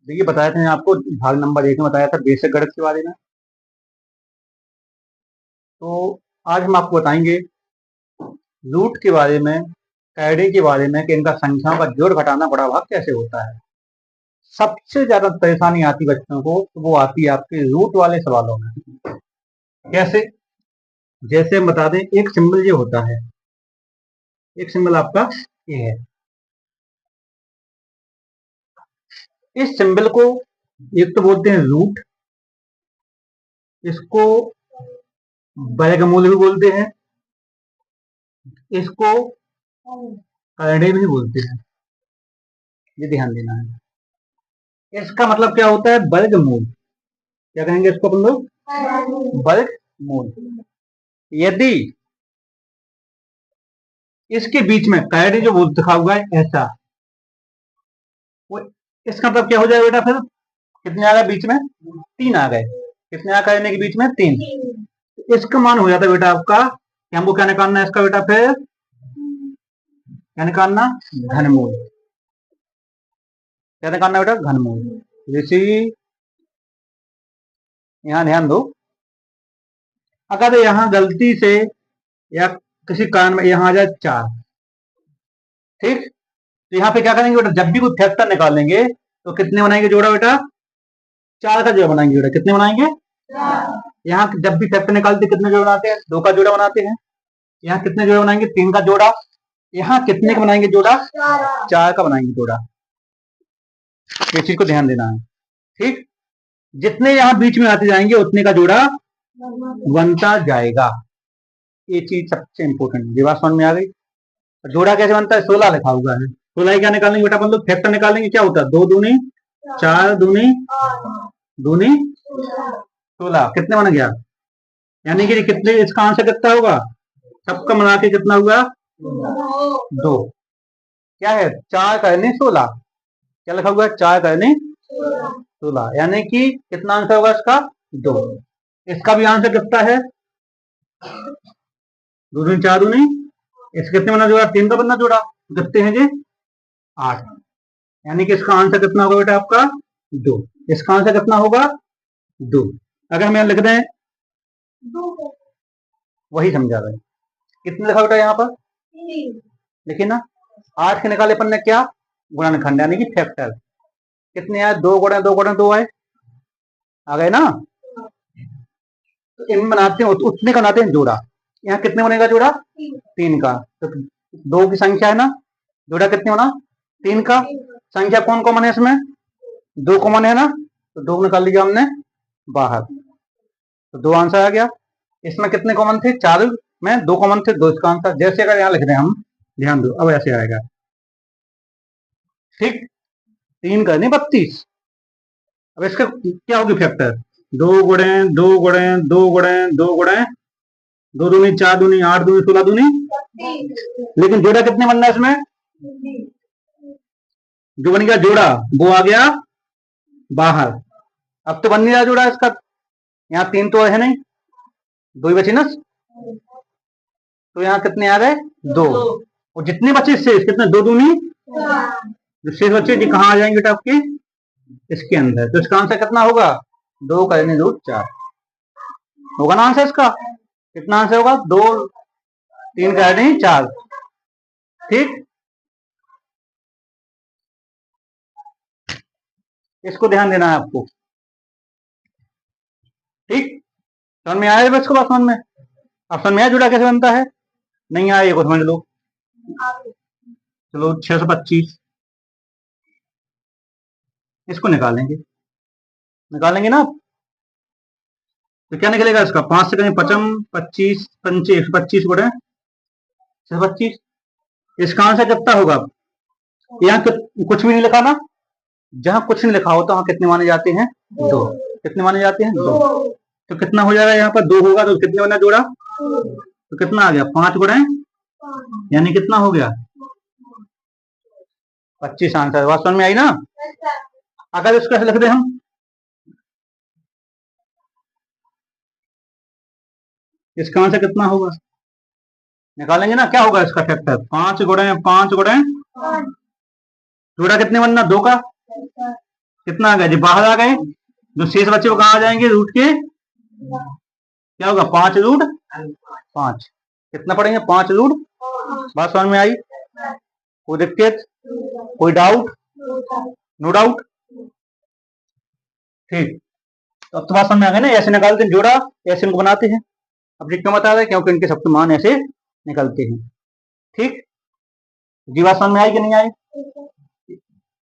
देखिए बताया था आपको भाग नंबर 1 में बताया था बेसिक गणित के बारे में। तो आज हम आपको बताएंगे रूट के बारे में, कैडे के बारे में कि इनका संख्याओं का जोड़ घटाना बड़ा भाग कैसे होता है। सबसे ज्यादा परेशानी आती बच्चों को तो वो आती है आपके रूट वाले सवालों में। कैसे? जैसे हम बता दें, एक सिंबल ये होता है, एक सिंबल आपका ये है। इस सिंबल को एक तो बोलते हैं रूट, इसको वर्गमूल भी बोलते हैं, इसको कैडे भी बोलते हैं। ये ध्यान देना है। इसका मतलब क्या होता है? वर्गमूल। क्या कहेंगे इसको अपन लोग? वर्गमूल। यदि इसके बीच में कैडे जो लिखा हुआ है ऐसा, वो इसका मतलब क्या हो जाएगा बेटा? फिर कितने आ गए बीच में? 3 आ गए। कितने आ गए के बीच में? 3। इसका मान हो जाता है बेटा आपका कि हमको क्या निकालना है इसका बेटा? फिर क्या निकालना? घनमूल। क्या निकालना है बेटा? घनमूल। ऋषि यहां ध्यान दो, अगर यहां गलती से या किसी कारण में यहां आ जाए 4, ठीक, तो यहाँ पे क्या करेंगे बेटा? जब भी कोई फैक्टर निकालेंगे तो कितने बनाएंगे जोड़ा बेटा? 4 का जोड़ा बनाएंगे बेटा। कितने बनाएंगे? यहाँ जब भी फैक्टर निकालते कितने जोड़ा बनाते हैं? 2 का जोड़ा बनाते हैं। यहाँ कितने जोड़ा बनाएंगे? 3 का जोड़ा। यहाँ कितने का बनाएंगे जोड़ा? 4 का बनाएंगे जोड़ा। ये चीज को ध्यान देना है, ठीक। जितने यहाँ बीच में आते जाएंगे उतने का जोड़ा बनता जाएगा। ये चीज सबसे इंपॉर्टेंट। ये बात समझ में आ गई? जोड़ा कैसे बनता है? 16 लिखा हुआ है। 16 क्या निकालेंगे बेटा? अपन लोग फैक्टर निकालेंगे। क्या होता है? 2 दूनी 4 दूनी दूनी 16। कितने बन गया? यानी कि कितने, इसका आंसर कितना होगा? सबका मिला के कितना हुआ? 2। क्या है? 4 करने 16। क्या लिखा हुआ है? 4 करने 16। यानी कि कितना आंसर होगा इसका? 2। इसका भी आंसर कितना है? 2 दूनी 4 दूनी, इसके कितने बना जोड़ा? 3 का बनना जोड़ा। कितने हैं जी? 8। यानी कि इसका आंसर कितना होगा बेटा आपका? 2। इसका आंसर कितना होगा? 2। अगर हम यहाँ लिख दें, वही समझा रहे। कितने लिखा बेटा यहाँ पर? देखिए ना, 8 के निकाले अपन ने क्या? गुणनखंड यानी कि फैक्टर। कितने आए? 2 गुणे 2 गुणे 2 आए, आ गए ना। तो इनमें बनाते हैं उतने का बनाते हैं जोड़ा। यहाँ कितने बनेगा जोड़ा? 3 का। तो 2 की संख्या है ना, जोड़ा कितने बना? 3 का। संख्या कौन कॉमन है इसमें? 2 कॉमन है ना, तो 2 निकाल लिया हमने बाहर, तो 2 आंसर आ गया। इसमें कितने कॉमन थे? 4 में 2 कॉमन थे, 2 इसका आंसर। जैसे अगर यहाँ लिख रहे हैं हम, ध्यान दो, अब ऐसे आएगा, ठीक। 3 करने 32। अब इसका क्या होगी फैक्टर? 2 गुणे 2 गुणे 2 गुणे 2 गुणे 2 दूनी 4 दूनी 8 दूनी 16 दूनी। लेकिन जोड़ा कितने बनना है इसमें? जो बन गया जोड़ा वो आ गया बाहर। अब तो बन नहीं रहा जोड़ा इसका। यहाँ 3 तो है नहीं, 2 ही बची ना, तो यहाँ कितने आ गए? 2। और जितने बचे शेष कितने? 2 दूनी, जो शेष बचे जी कहाँ आ जाएंगे बेटा आपके? इसके अंदर। तो इसका आंसर कितना होगा? 2 करने 2 4 होगा ना आंसर इसका। कितना आंसर होगा? 2 3 करने 4, ठीक। इसको ध्यान देना है आपको, ठीक। समझ में आया इसको? बात समझ में? अब समझ में आया जोड़ा कैसे बनता है? नहीं आया ये को समझ लो। चलो 625 इसको निकालेंगे, निकालेंगे ना। तो क्या निकलेगा इसका? 5 से करें 55, 25 पंचे 125 गुणे 625। इसका आंसर कितना होगा? यहाँ कुछ भी नहीं लिखा ना, जहां कुछ नहीं लिखा होता वहां कितने माने जाते हैं? 2। कितने माने जाते हैं? 2। तो कितना हो जाएगा? यहाँ पर 2 होगा तो कितने बना जोड़ा? तो कितना आ गया? 5 गुणे, यानी कितना हो गया? 25 आंसर। बात समझ में आई ना? अगर इसको ऐसे लिख दे हम, इसका आंसर कितना होगा? निकालेंगे ना, क्या होगा इसका फैक्टर? 5 गुणे 5 गुणे जोड़ा कितने बनना? 2 का। कितना आ गया जी, बाहर आ गए। जो शेष बच्चे वो कहाँ आ जाएंगे, रूट के क्या होगा, 5√5। कितना पढ़ेंगे, 5√। बात समझ में आई, कोई दिक्कत, कोई डाउट? नो डाउट, ठीक। तो अब तो बात समझ में आ गई ना, ऐसे निकालते हैं जोड़ा, ऐसे इनको बनाते हैं। अब क्यों बता रहे हैं, क्योंकि इनके सबके मान ऐसे निकलते हैं। ठीक, जी बात समझ में आई कि नहीं आई?